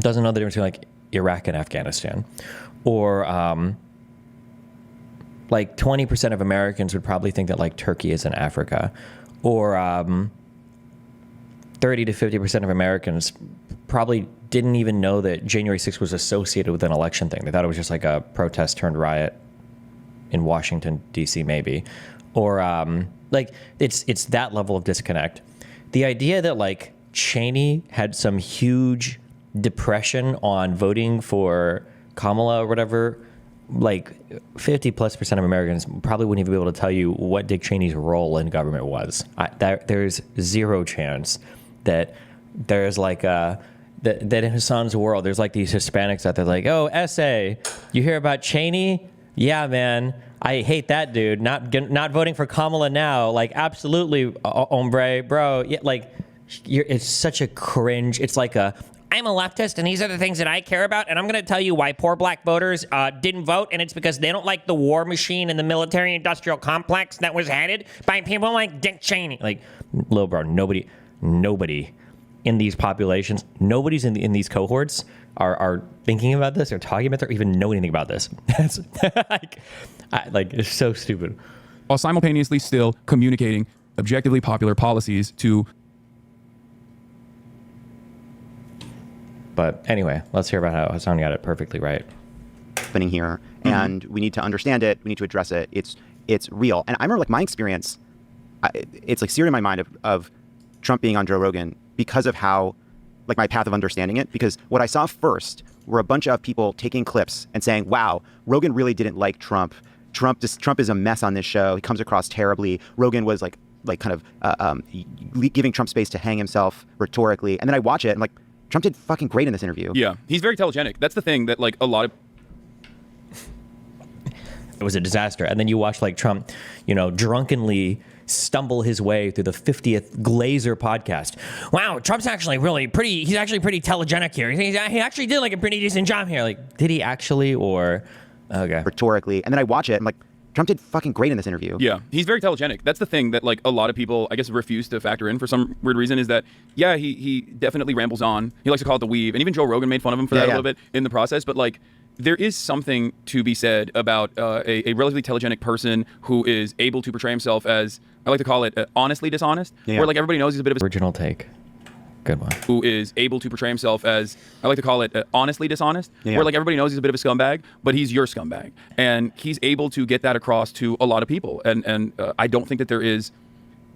doesn't know the difference between Iraq and Afghanistan, or 20% of Americans would probably think that Turkey is in Africa, or 30 to 50% of Americans probably didn't even know that January 6th was associated with an election thing. They thought it was just a protest turned riot in Washington, D.C. maybe, or it's that level of disconnect. The idea that Cheney had some huge depression on voting for Kamala or whatever, 50+% of Americans probably wouldn't even be able to tell you what Dick Cheney's role in government was. There's zero chance that there's that in Hassan's world, there's these Hispanics out there oh, essay, you hear about Cheney? Yeah, man, I hate that dude. Not voting for Kamala now. Absolutely, hombre, bro. Yeah, it's such a cringe. It's I'm a leftist, and these are the things that I care about, and I'm going to tell you why poor black voters didn't vote, and it's because they don't like the war machine and the military-industrial complex that was headed by people like Dick Cheney. Little bro, nobody in these populations, nobody's in these cohorts are thinking about this or talking about this or even know anything about this. It's it's so stupid. While simultaneously still communicating objectively popular policies to. But anyway, let's hear about how Hassan got it perfectly right. Happening here, and we need to understand it. We need to address it. It's real. And I remember my experience. It's seared in my mind of Trump being on Joe Rogan because of how my path of understanding it. Because what I saw first were a bunch of people taking clips and saying, "Wow, Rogan really didn't like Trump. Trump is a mess on this show. He comes across terribly. Rogan was like kind of giving Trump space to hang himself rhetorically. And then I watch it and like, Trump did fucking great in this interview. Yeah, he's very telegenic. That's the thing that like a lot of It was a disaster. And then you watch like Trump, drunkenly stumble his way through the 50th Glazer podcast. Wow, Trump's actually he's actually pretty telegenic here. He actually did like a pretty decent job here. Like, did he actually or... Okay. Rhetorically. And then I watch it and like, Trump did fucking great in this interview. Yeah, he's very telegenic. That's the thing that like a lot of people, I guess, refuse to factor in for some weird reason is that, yeah, he definitely rambles on. He likes to call it the weave. And even Joe Rogan made fun of him for that a little bit in the process. But like, there is something to be said about a relatively telegenic person who is able to portray himself as, I like to call it honestly dishonest, where like everybody knows he's a bit of a... Original take. Good one. Who is able to portray himself as, I like to call it honestly dishonest, where like everybody knows he's a bit of a scumbag, but he's your scumbag. And he's able to get that across to a lot of people. And I don't think that there is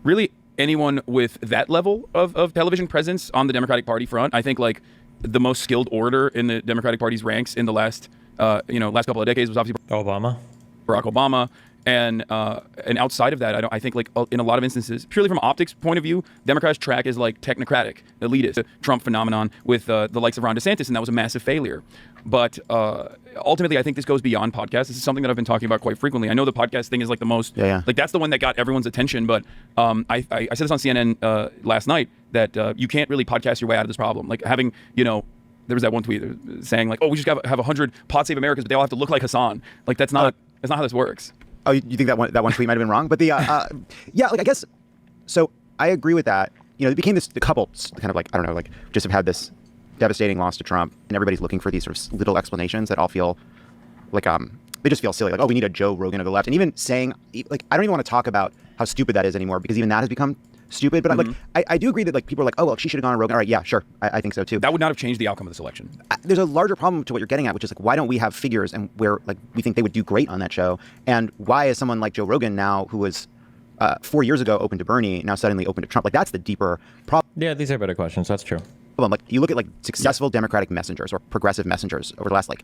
really anyone with that level of television presence on the Democratic Party front. I think like the most skilled orator in the Democratic Party's ranks in the last couple of decades was obviously Barack Obama. And outside of that, I think like in a lot of instances, purely from optics point of view, Democrats track is like technocratic, elitist, the Trump phenomenon with the likes of Ron DeSantis, and that was a massive failure. But ultimately, I think this goes beyond podcasts. This is something that I've been talking about quite frequently. I know the podcast thing is like the most, like that's the one that got everyone's attention. But I said this on CNN last night that you can't really podcast your way out of this problem. Like having, there was that one tweet saying like, oh, we just have 100 Pod Save Americas, but they all have to look like Hassan. Like that's not how this works. Oh, you think that one tweet might have been wrong? But the I guess so. I agree with that. It became the couple kind of like, I don't know, like just have had this devastating loss to Trump, and everybody's looking for these sort of little explanations that all feel like they just feel silly. Like, oh, we need a Joe Rogan of the left, and even saying like I don't even want to talk about how stupid that is anymore because even that has become stupid. But I do agree that like people are like, oh well, she should have gone on Rogan. All right, yeah, sure, I think so too. That would not have changed the outcome of this election. There's a larger problem to what you're getting at, which is like, why don't we have figures and where like we think they would do great on that show, and why is someone like Joe Rogan now, who was 4 years ago open to Bernie, now suddenly open to Trump? Like that's the deeper problem. Yeah, these are better questions. That's true. Like you look at like successful Democratic messengers or progressive messengers over the last like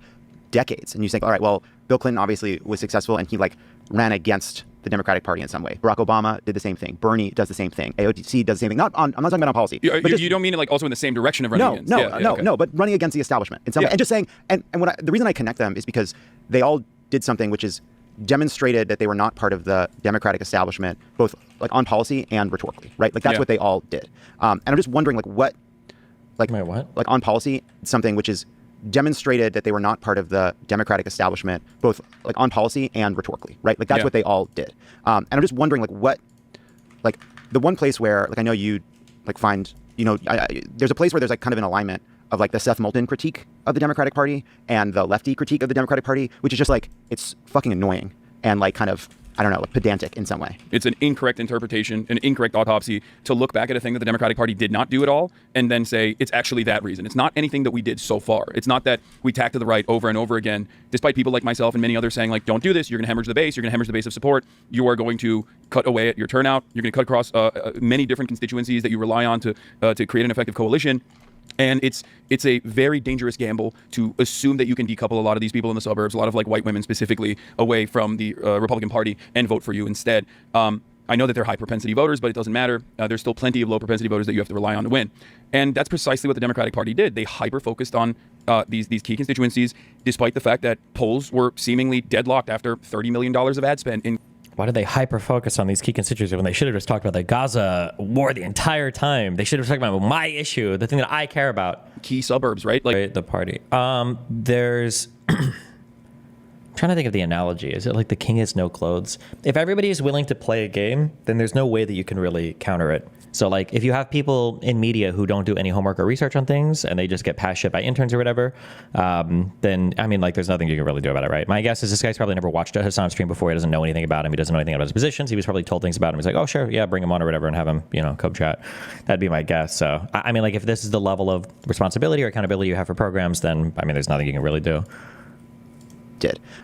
decades, and you think, all right, well, Bill Clinton obviously was successful and he like ran against the Democratic Party in some way. Barack Obama did the same thing. Bernie does the same thing. AOC does the same thing. I'm not talking about on policy. You don't mean it like also in the same direction of running against? No, but running against the establishment in some way. And just saying, and the reason I connect them is because they all did something which is demonstrated that they were not part of the Democratic establishment, both like on policy and rhetorically, right? Like that's what they all did. And I'm just wondering like like on policy, something which is demonstrated that they were not part of the Democratic establishment, both like on policy and rhetorically, right? Like that's what they all did. And I'm just wondering like the one place where like I know you like find, there's a place where there's like kind of an alignment of like the Seth Moulton critique of the Democratic Party and the lefty critique of the Democratic Party, which is just like, it's fucking annoying and like kind of, I don't know, like pedantic in some way. It's an incorrect interpretation, an incorrect autopsy to look back at a thing that the Democratic Party did not do at all and then say it's actually that reason. It's not anything that we did so far. It's not that we tacked to the right over and over again, despite people like myself and many others saying like, don't do this, you're going to hemorrhage the base, you're going to hemorrhage the base of support, you are going to cut away at your turnout, you're going to cut across many different constituencies that you rely on to create an effective coalition. And it's a very dangerous gamble to assume that you can decouple a lot of these people in the suburbs, a lot of like white women specifically, away from the Republican Party and vote for you instead. I know that they're high propensity voters, but it doesn't matter. There's still plenty of low propensity voters that you have to rely on to win. And that's precisely what the Democratic Party did. They hyper-focused on these key constituencies, despite the fact that polls were seemingly deadlocked after $30 million of ad spend. Why did they hyper-focus on these key constituencies when they should have just talked about the Gaza war the entire time? They should have talked about my issue, the thing that I care about. Key suburbs, right? Like the party. There's... I'm trying to think of the analogy. Is it like the king has no clothes? If everybody is willing to play a game, then there's no way that you can really counter it. So like if you have people in media who don't do any homework or research on things and they just get passed shit by interns or whatever, then I mean like there's nothing you can really do about it, right? My guess is this guy's probably never watched a Hassan stream before. He doesn't know anything about him. He doesn't know anything about his positions. He was probably told things about him. He's like, oh sure, yeah, bring him on or whatever and have him, co-chat. That'd be my guess. So I mean like if this is the level of responsibility or accountability you have for programs, then I mean there's nothing you can really do.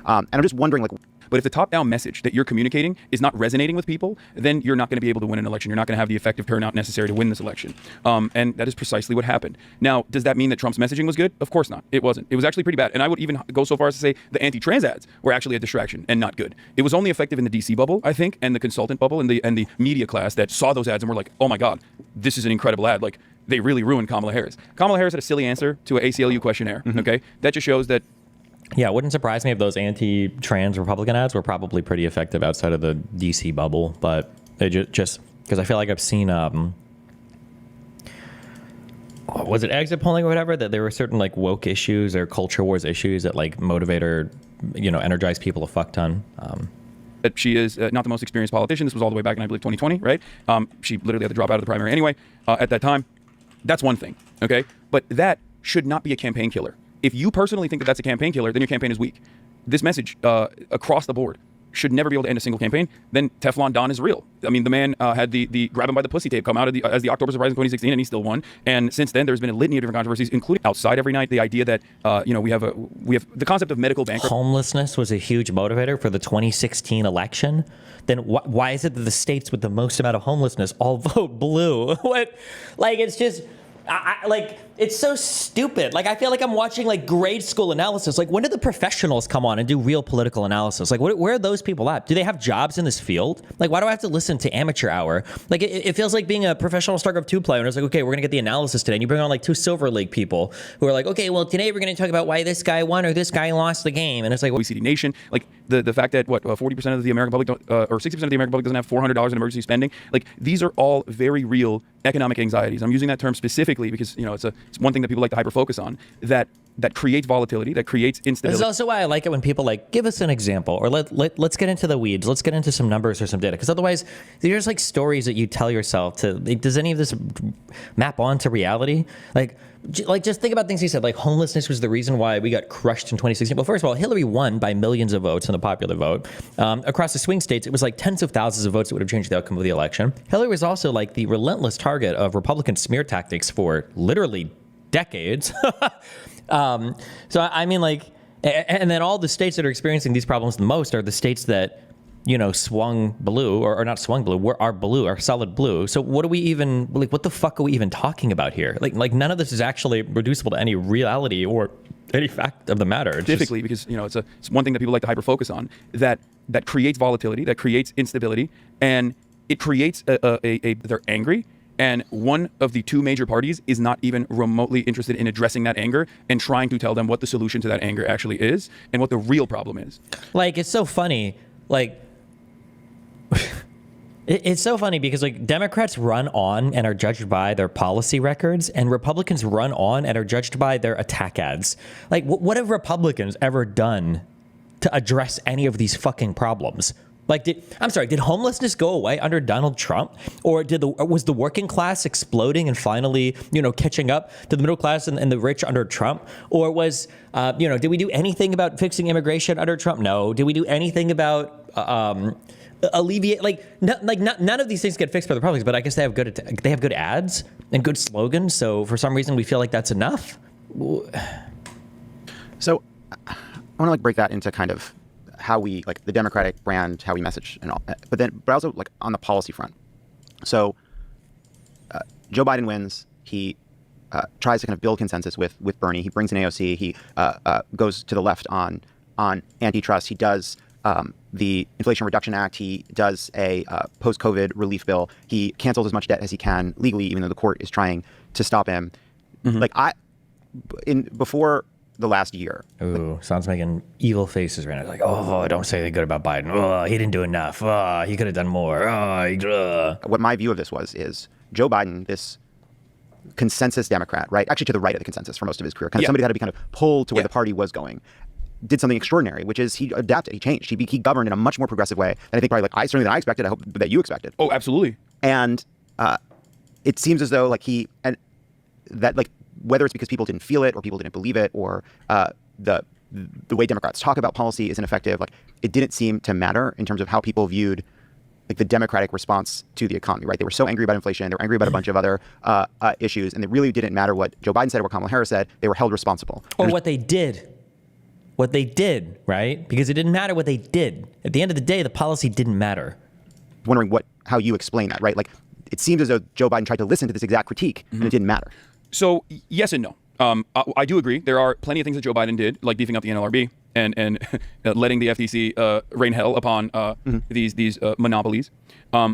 And I'm just wondering like, But if the top-down message that you're communicating is not resonating with people, then you're not going to be able to win an election. You're not going to have the effective turnout necessary to win this election. And that is precisely what happened. Now, does that mean that Trump's messaging was good? Of course not. It wasn't. It was actually pretty bad. And I would even go so far as to say the anti-trans ads were actually a distraction and not good. It was only effective in the DC bubble, I think, and the consultant bubble and the media class that saw those ads and were like, oh my God, this is an incredible ad. Like, they really ruined Kamala Harris. Kamala Harris had a silly answer to an ACLU questionnaire, okay? That just shows that. Yeah, it wouldn't surprise me if those anti-trans Republican ads were probably pretty effective outside of the DC bubble, but it just because I feel like I've seen, was it exit polling or whatever, that there were certain like woke issues or culture wars issues that like motivate or, energize people a fuck ton. That she is not the most experienced politician. This was all the way back in, I believe, 2020, right? She literally had to drop out of the primary anyway at that time. That's one thing, okay? But that should not be a campaign killer. If you personally think that that's a campaign killer, then your campaign is weak. This message across the board should never be able to end a single campaign. Then Teflon Don is real. I mean, the man had the grab him by the pussy tape come out of as the October surprise in 2016, and he still won. And since then, there's been a litany of different controversies, including outside every night. The idea that we have the concept of medical bankruptcy. Homelessness was a huge motivator for the 2016 election. Then why is it that the states with the most amount of homelessness all vote blue? What? Like, it's just. It's so stupid. Like, I feel like I'm watching like grade school analysis. Like, when did the professionals come on and do real political analysis? Like, where are those people at? Do they have jobs in this field? Like, why do I have to listen to amateur hour? Like, it feels like being a professional StarCraft 2 player. And it's like, okay, we're going to get the analysis today. And you bring on like 2 Silver League people who are like, okay, well, today we're going to talk about why this guy won or this guy lost the game. And it's like, OECD nation, like the fact that 40% of the American public or 60% of the American public doesn't have $400 in emergency spending. Like, these are all very real economic anxieties. I'm using that term specifically because it's one thing that people like to hyper focus on that creates volatility, that creates instability. This is also why I like it when people like give us an example or let's get into the weeds. Let's get into some numbers or some data, because otherwise they're just like stories that you tell yourself to. Does any of this map onto reality? Like just think about things he said. Like, homelessness was the reason why we got crushed in 2016. Well, first of all, Hillary won by millions of votes in the popular vote. Across the swing states, it was like tens of thousands of votes that would have changed the outcome of the election. Hillary was also like the relentless target of Republican smear tactics for literally decades. So I mean, like, and then all the states that are experiencing these problems the most are the states that, swung blue or not swung blue, are solid blue. So what do we even, like, what the fuck are we even talking about here? Like none of this is actually reducible to any reality or any fact of the matter. It's specifically because, it's one thing that people like to hyper focus on that creates volatility, that creates instability, and it creates they're angry. And one of the 2 major parties is not even remotely interested in addressing that anger and trying to tell them what the solution to that anger actually is and what the real problem is. Like, it's so funny. Like, it's so funny because like Democrats run on and are judged by their policy records, and Republicans run on and are judged by their attack ads. Like, what have Republicans ever done to address any of these fucking problems? Like, did homelessness go away under Donald Trump? Or was the working class exploding and finally, catching up to the middle class and the rich under Trump? Or was, did we do anything about fixing immigration under Trump? No. Did we do anything about alleviate, none of these things get fixed by the Republicans, but I guess they have good ads and good slogans. So for some reason we feel like that's enough. So I want to break that into kind of how we, like, the Democratic brand, how we message and all, but also like on the policy front. So Joe Biden wins. He tries to kind of build consensus with Bernie. He brings in AOC. He goes to the left on antitrust. He does the Inflation Reduction Act. He does a post-COVID relief bill. He cancels as much debt as he can legally, even though the court is trying to stop him. Mm-hmm. Before the last year. Ooh, sounds making evil faces right now. Like, oh, don't say anything good about Biden. Oh, he didn't do enough. Oh, he could have done more. What my view of this is Joe Biden, this consensus Democrat, right? Actually, to the right of the consensus for most of his career. Kind of somebody that had to be kind of pulled to where the party was going. Did something extraordinary, which is he adapted, he changed, he governed in a much more progressive way than I think probably than I expected. I hope that you expected. Oh, absolutely. And it seems as though whether it's because people didn't feel it or people didn't believe it or the way Democrats talk about policy isn't effective, like, it didn't seem to matter in terms of how people viewed like the Democratic response to the economy, right? They were so angry about inflation, they were angry about a bunch of other issues, and it really didn't matter what Joe Biden said or what Kamala Harris said. They were held responsible. Or what they did. what they did, right? Because it didn't matter what they did. At the end of the day, the policy didn't matter. Wondering how you explain that, right? Like, it seems as though Joe Biden tried to listen to this exact critique, and it didn't matter. So yes and no. I do agree. There are plenty of things that Joe Biden did, like beefing up the NLRB and letting the FTC rain hell upon these monopolies.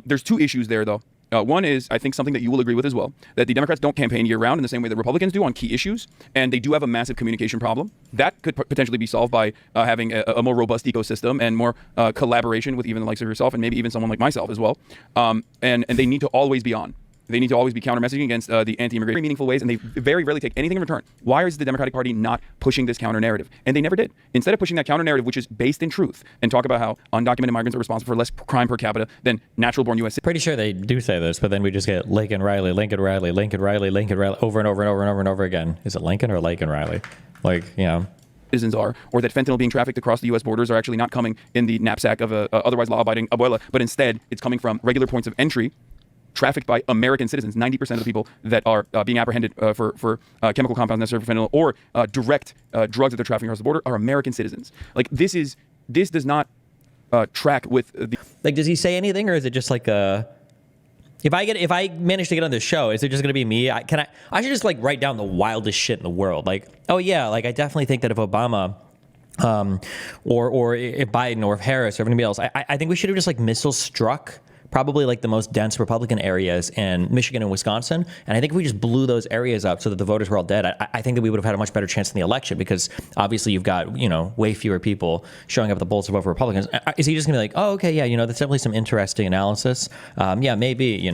There's two issues there, though. One is, I think, something that you will agree with as well, that the Democrats don't campaign year-round in the same way that Republicans do on key issues, and they do have a massive communication problem. That could potentially be solved by having a more robust ecosystem and more collaboration with even the likes of yourself and maybe even someone like myself as well. And they need to always be on. They need to always be counter-messaging against the anti-immigration very meaningful ways, and they very rarely take anything in return. Why is the Democratic Party not pushing this counter-narrative? And they never did. Instead of pushing that counter-narrative, which is based in truth, and talk about how undocumented migrants are responsible for less crime per capita than natural-born U.S. Pretty sure they do say this, but then we just get Lincoln Riley, Lincoln Riley, Lincoln Riley, Lincoln Riley, over and over and over and over and over again. Is it Lincoln or Laken Riley? Like, you know. Citizens are, or that fentanyl being trafficked across the U.S. borders are actually not coming in the knapsack of a otherwise law-abiding abuela, but instead it's coming from regular points of entry trafficked by American citizens. 90% of the people that are being apprehended for chemical compounds necessary for fentanyl or direct drugs that they're trafficking across the border are American citizens. Like, this does not track with the... Like, does he say anything, or is it just like a... If I manage to get on this show, is it just going to be me? I should just like write down the wildest shit in the world. Like, oh yeah, like I definitely think that if Obama or if Biden or if Harris or if anybody else, I think we should have just like missile struck probably like the most dense Republican areas in Michigan and Wisconsin. And I think if we just blew those areas up so that the voters were all dead, I think that we would have had a much better chance in the election, because obviously you've got, way fewer people showing up at the polls to vote for Republicans. Is he just going to be like, oh, okay, yeah, that's definitely some interesting analysis. Yeah, maybe,